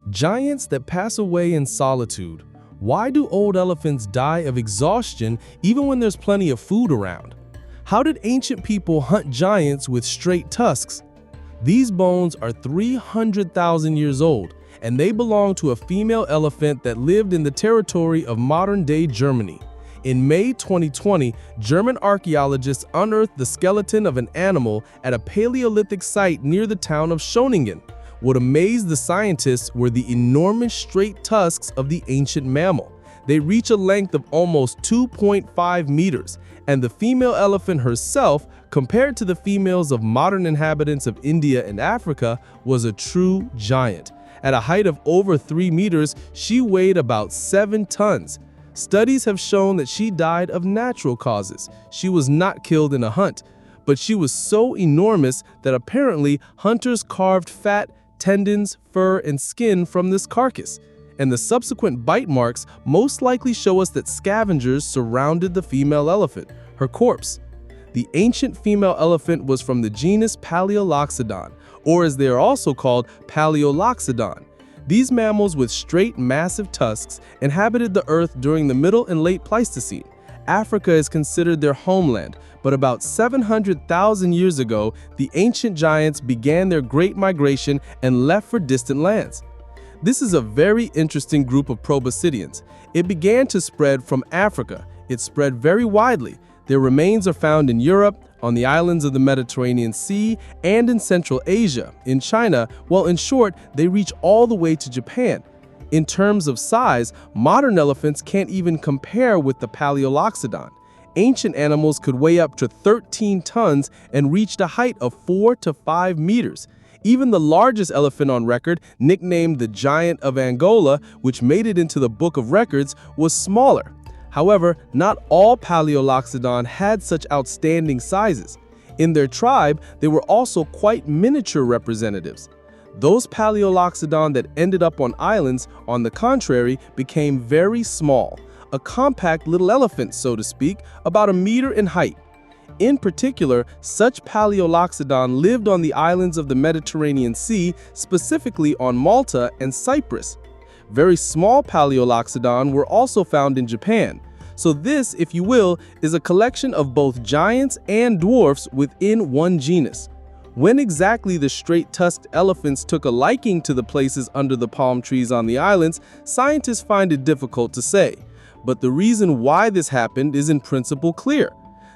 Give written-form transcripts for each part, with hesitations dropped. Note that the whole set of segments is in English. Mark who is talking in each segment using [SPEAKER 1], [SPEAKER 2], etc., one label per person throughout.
[SPEAKER 1] Giants that pass away in solitude. Why do old elephants die of exhaustion even when there's plenty of food around? How did ancient people hunt giants with straight tusks? These bones are 300,000 years old, and they belong to a female elephant that lived in the territory of modern-day Germany. In May 2020, German archaeologists unearthed the skeleton of an animal at a Paleolithic site near the town of Schöningen. What amazed the scientists were the enormous straight tusks of the ancient mammal. They reach a length of almost 2.5 meters, and the female elephant herself, compared to the females of modern inhabitants of India and Africa, was a true giant. At a height of over 3 meters, she weighed about 7 tons. Studies have shown that she died of natural causes. She was not killed in a hunt, but she was so enormous that apparently hunters carved fat, tendons, fur, and skin from this carcass. And the subsequent bite marks most likely show us that scavengers surrounded the female elephant, her corpse. The ancient female elephant was from the genus Palaeoloxodon, or as they are also called, Palaeoloxodon. These mammals with straight, massive tusks inhabited the Earth during the Middle and Late Pleistocene. Africa is considered their homeland, but about 700,000 years ago, the ancient giants began their great migration and left for distant lands. This is a very interesting group of proboscideans. It began to spread from Africa. It spread very widely. Their remains are found in Europe, on the islands of the Mediterranean Sea, and in Central Asia. In China, well, in short, they reach all the way to Japan. In terms of size, modern elephants can't even compare with the Palaeoloxodon. Ancient animals could weigh up to 13 tons and reached a height of 4 to 5 meters. Even the largest elephant on record, nicknamed the Giant of Angola, which made it into the Book of Records, was smaller. However, not all Palaeoloxodon had such outstanding sizes. In their tribe, they were also quite miniature representatives. Those Palaeoloxodon that ended up on islands, on the contrary, became very small, a compact little elephant, so to speak, about a meter in height. In particular, such Palaeoloxodon lived on the islands of the Mediterranean Sea, specifically on Malta and Cyprus. Very small Palaeoloxodon were also found in Japan. So this, if you will, is a collection of both giants and dwarfs within one genus. When exactly the straight-tusked elephants took a liking to the places under the palm trees on the islands, scientists find it difficult to say. But the reason why this happened is in principle clear.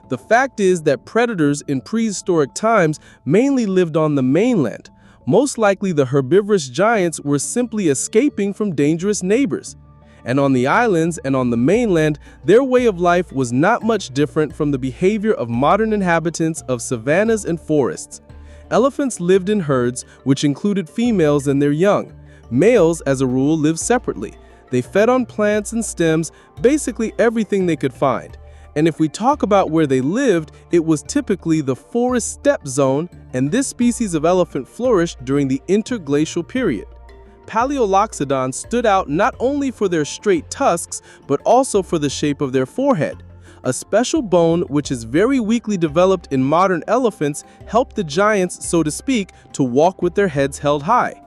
[SPEAKER 1] The fact is that predators in prehistoric times mainly lived on the mainland. Most likely the herbivorous giants were simply escaping from dangerous neighbors. And on the islands and on the mainland, their way of life was not much different from the behavior of modern inhabitants of savannas and forests. Elephants lived in herds, which included females and their young. Males, as a rule, lived separately. They fed on plants and stems, basically everything they could find. And if we talk about where they lived, it was typically the forest steppe zone, and this species of elephant flourished during the interglacial period. Palaeoloxodon stood out not only for their straight tusks, but also for the shape of their forehead. A special bone, which is very weakly developed in modern elephants, helped the giants, so to speak, to walk with their heads held high.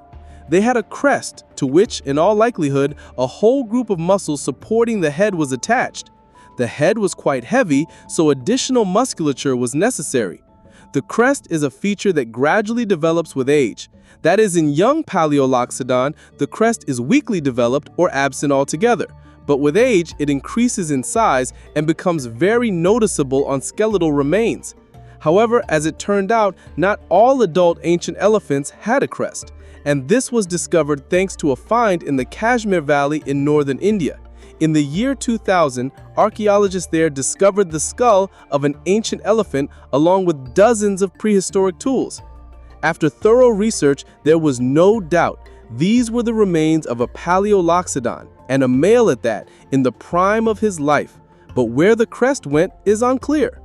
[SPEAKER 1] They had a crest, to which, in all likelihood, a whole group of muscles supporting the head was attached. The head was quite heavy, so additional musculature was necessary. The crest is a feature that gradually develops with age. That is, in young Palaeoloxodon, the crest is weakly developed or absent altogether. But with age, it increases in size and becomes very noticeable on skeletal remains. However, as it turned out, not all adult ancient elephants had a crest, and this was discovered thanks to a find in the Kashmir Valley in northern India. In the year 2000, archaeologists there discovered the skull of an ancient elephant along with dozens of prehistoric tools. After thorough research, there was no doubt these were the remains of a Palaeoloxodon, and a male at that, in the prime of his life. But where the crest went is unclear.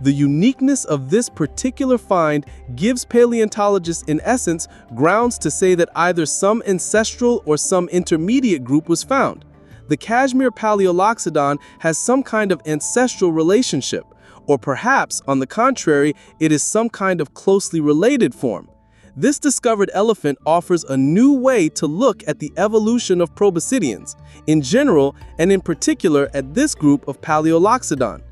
[SPEAKER 1] The uniqueness of this particular find gives paleontologists, in essence, grounds to say that either some ancestral or some intermediate group was found. The Kashmir Palaeoloxodon has some kind of ancestral relationship, or perhaps, on the contrary, it is some kind of closely related form. This discovered elephant offers a new way to look at the evolution of proboscideans, in general and in particular at this group of Palaeoloxodon.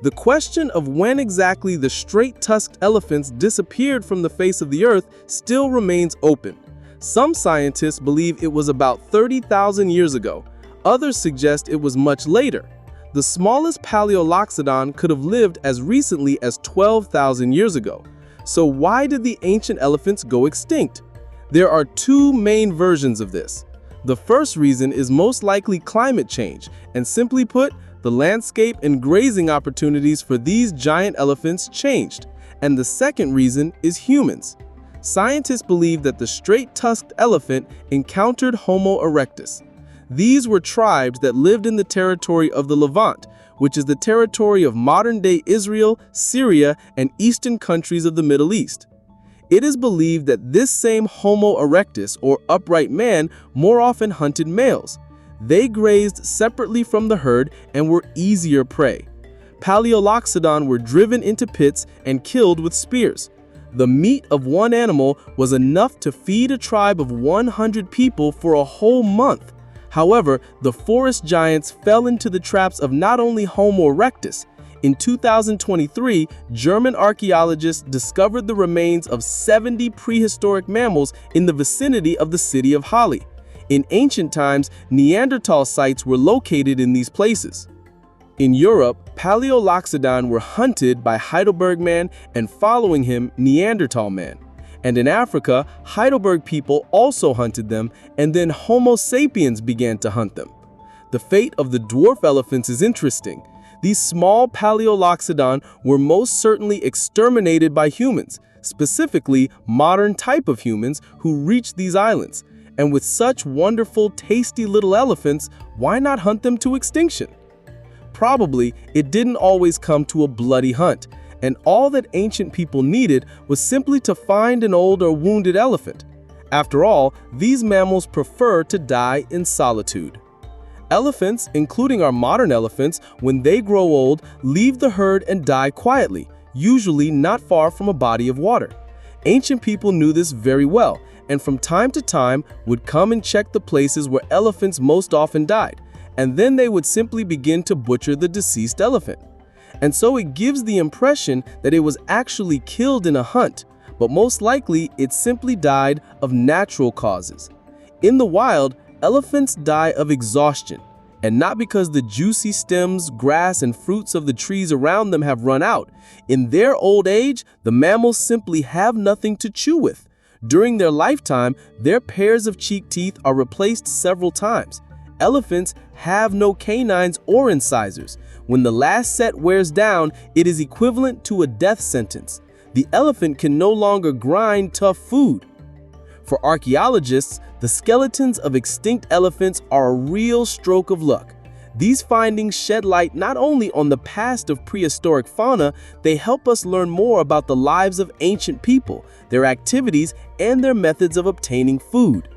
[SPEAKER 1] The question of when exactly the straight-tusked elephants disappeared from the face of the earth still remains open. Some scientists believe it was about 30,000 years ago. Others suggest it was much later. The smallest Palaeoloxodon could have lived as recently as 12,000 years ago. So why did the ancient elephants go extinct? There are two main versions of this. The first reason is most likely climate change, and simply put, the landscape and grazing opportunities for these giant elephants changed. And the second reason is humans. Scientists believe that the straight-tusked elephant encountered Homo erectus. These were tribes that lived in the territory of the Levant, which is the territory of modern-day Israel, Syria, and eastern countries of the Middle East. It is believed that this same Homo erectus, or upright man, more often hunted males. They grazed separately from the herd and were easier prey. Palaeoloxodon were driven into pits and killed with spears. The meat of one animal was enough to feed a tribe of 100 people for a whole month. However, the forest giants fell into the traps of not only Homo erectus. In 2023, German archaeologists discovered the remains of 70 prehistoric mammals in the vicinity of the city of Halle. In ancient times, Neanderthal sites were located in these places. In Europe, Palaeoloxodon were hunted by Heidelberg man and following him, Neanderthal man. And in Africa, Heidelberg people also hunted them, and then Homo sapiens began to hunt them. The fate of the dwarf elephants is interesting. These small Palaeoloxodon were most certainly exterminated by humans, specifically modern type of humans who reached these islands. And with such wonderful, tasty little elephants, why not hunt them to extinction? Probably, it didn't always come to a bloody hunt. And all that ancient people needed was simply to find an old or wounded elephant. After all, these mammals prefer to die in solitude. Elephants, including our modern elephants, when they grow old, leave the herd and die quietly, usually not far from a body of water. Ancient people knew this very well, and from time to time would come and check the places where elephants most often died, and then they would simply begin to butcher the deceased elephant. And so it gives the impression that it was actually killed in a hunt, but most likely it simply died of natural causes. In the wild, elephants die of exhaustion, and not because the juicy stems, grass, and fruits of the trees around them have run out. In their old age, the mammals simply have nothing to chew with. During their lifetime, their pairs of cheek teeth are replaced several times. Elephants have no canines or incisors. When the last set wears down, it is equivalent to a death sentence. The elephant can no longer grind tough food. For archaeologists, the skeletons of extinct elephants are a real stroke of luck. These findings shed light not only on the past of prehistoric fauna, they help us learn more about the lives of ancient people, their activities, and their methods of obtaining food.